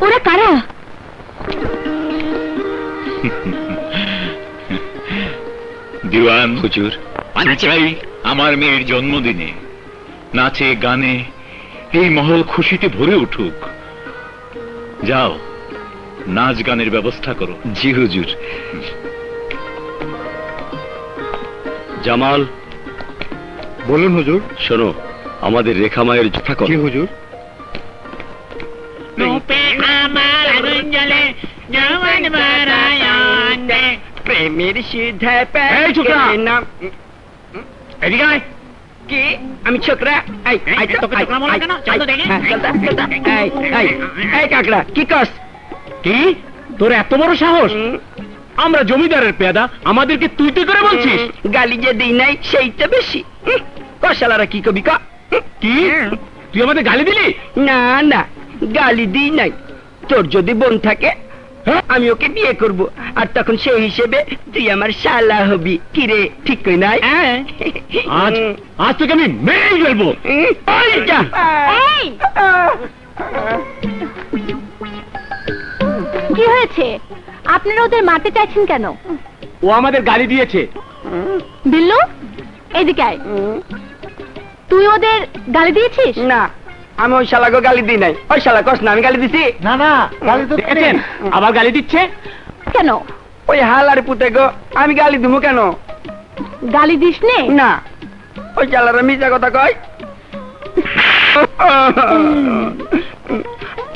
ওরা কারা? দিওয়ান হুজুর, আমি চাই আমার মেয়ের জন্মদিনে নাচে গানে এই মহল খুশিতে ভরে উঠুক। যাও, নাচ গানের ব্যবস্থা করো। জি হুজুর। জামাল, বলুন হুজুর। শোনো, আমাদের রেখা মায়ের জোটা করো। জি হুজুর। রূপে আমার আগুন জ্বলে, যৌবন বাড়ায় আনন্দে, প্রেমের সিধে এই ছোকরা! নাম এদিকে আয়। কি? আমি ছোকরা? তোকে ছোকরা বলে কেন? চল তো দেখি। কাকড়া কি কস? কি তোর এত বড় সাহস? আমরা জমিদারের পেয়াদা, আমাদেরকে তুই তুই করে বলছিস? গালি যে দিই নাই সেইটা বেশি। কষালারা কি কবি ক? কি তুই আমাদের গালি দিলি? না না, গালি দিই নাই। তোর যদি বোন থাকে আমি ওকে বিয়ে করব, আর তখন সেই হিসেবে তুই আমার শালা হবি। কি রে, ঠিক কই নাই? আজ আজ তোকে আমি মেরেই ফেলবো। ওই যা। কি হয়েছে? আপনারা ওদের মারতে চাইছেন কেন? ও আমাদের গালি দিয়েছে। বিল্লু, এদিকে আয়। তুই ওদের গালি দিয়েছিস? না, আমি ওই শালাকে গালি দিই নাই। ওই শালা কস না আমি গালি দিছি? না না, গালি তো দেখেছেন আবার গালি দিচ্ছে। কেন ওই হালার পুতে গো, আমি গালি দিব কেন? গালি দিস নে? না, ওই শালারা মিথ্যা কথা কয়।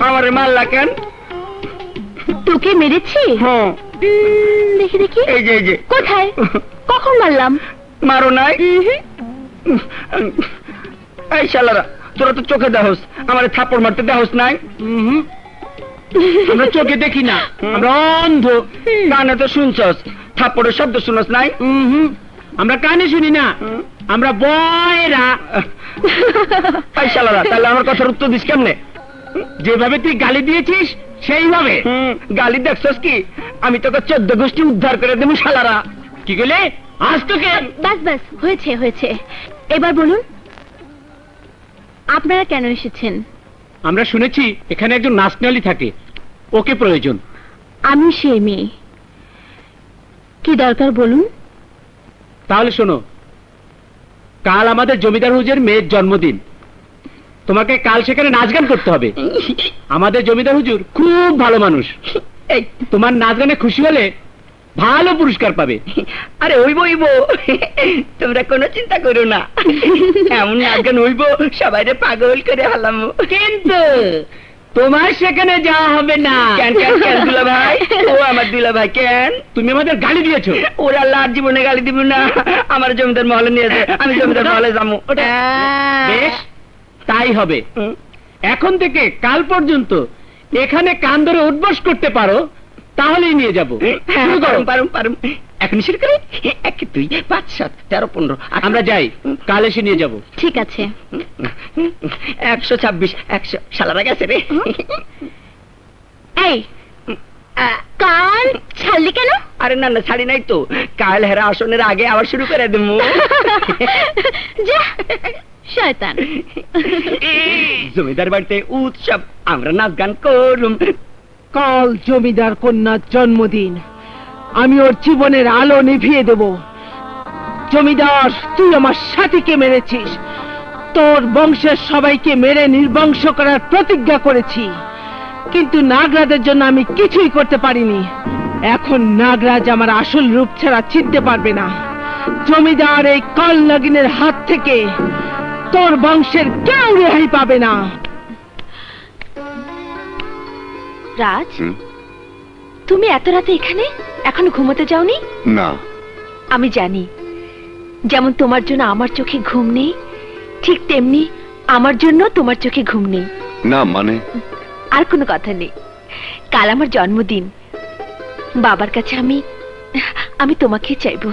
আমারে মারলা কেন? তোকে মেরেছি? হ্যাঁ। দেখি দেখি। এই যে কোথায়? কখন মারলাম? মারো নাই? এই শালারা, তোরা তো চোখে দেহস, আমারে থাপ্পড় মারতে দেহস নাই? আমরা চোখে দেখি না, আমরা অন্ধ। কানে তো শুনছস, থাপ্পড়ের শব্দ শুনস নাই? আমরা কানে শুনি না, আমরা বয়রা। এই শালারা, তাহলে আমার কথার উত্তর দিস কেমনে? যেভাবে তুই গালি দিয়েছিস সেইভাবে। গালি দেখছস কি? আমি তোকে 14 গোষ্ঠী উদ্ধার করে দেবো শালারা। কি গেলে আজ তোকে? বাস বাস, হয়েছে হয়েছে। এবার বলুন, আপনারা কেন এসেছেন? আমরা শুনেছি এখানে একজন নাচনালি থাকে, ওকে প্রয়োজন। আমি সেই মেয়ে। কি দরকার বলুন? তাহলে শোনো, কাল আমাদের জমিদার হুজুর মেয়ের জন্মদিন, তোমাকে কাল সেখানে নাচ গান করতে হবে। আমাদের জমিদার হুজুর খুব ভালো মানুষ, এই তোমার নাচ গানে খুশি হলে ভালো পুরস্কার পাবে। আরে হইব, তোমরা কোনো চিন্তা করো না। এমন নাচ গান হইব, সবাইরে পাগল করে হালামো। কিন্তু তোমার সেখানে যাওয়া হবে না। কেন কেন কেন দুলা ভাই? ও আমার দুলা ভাই, কেন? তুমি আমাদের গালি দিয়েছো। ওরা আল্লাহ জীবনে গালি দিব না। আমার জমিদার মহলে নিয়ে যায়, আমি জমিদার মহলে যাবো। বেশ, তাই হবে। এখন থেকে কাল পর্যন্ত এখানে কান ধরে উঠবস করতে পারো, তাহলেই নিয়ে যাবো। পারুম। এখন শুরু করি। 1 2 5 7 13 15। আমরা যাই, কাল এসে নিয়ে যাবো। ঠিক আছে। 126 100 শালারা গেছে রে। এই কান ছাড়লি কেন? আরে না না, ছাড়ি নাই তো। কাল হেরা আসনের আগে আবার শুরু করে দেবো। যা শয়তান। জমিদার বাড়িতে উৎসব, আমরা নাচ গান করুম। কাল জমিদার কন্যার জন্মদিন, আমি ওর জীবনের আলো নিভিয়ে দেব। জমিদার, তুই আমার সাথীকে মেরেছিস, তোর বংশের সবাইকে মেরে নির্বংশ করার প্রতিজ্ঞা করেছি, কিন্তু নাগরাজের জন্য আমি কিছুই করতে পারিনি। এখন নাগরাজ আমার আসল রূপ ছাড়া চিনতে পারবে না। জমিদার, এই কাল নাগিনের হাত থেকে তোর বংশের কেউ রেহাই পাবে না। রাজ, তুমি এত রাতে এখানে? এখনো ঘুমোতে যাওনি? না। আমি জানি, যেমন তোমার জন্য আমার চোখে ঘুম নেই, ঠিক তেমনি আমার জন্য তোমার চোখে ঘুম নেই। না মানে? আর কোনো কথা নেই। কাল আমার জন্মদিন, বাবার কাছে আমি তোমাকে চাইবো।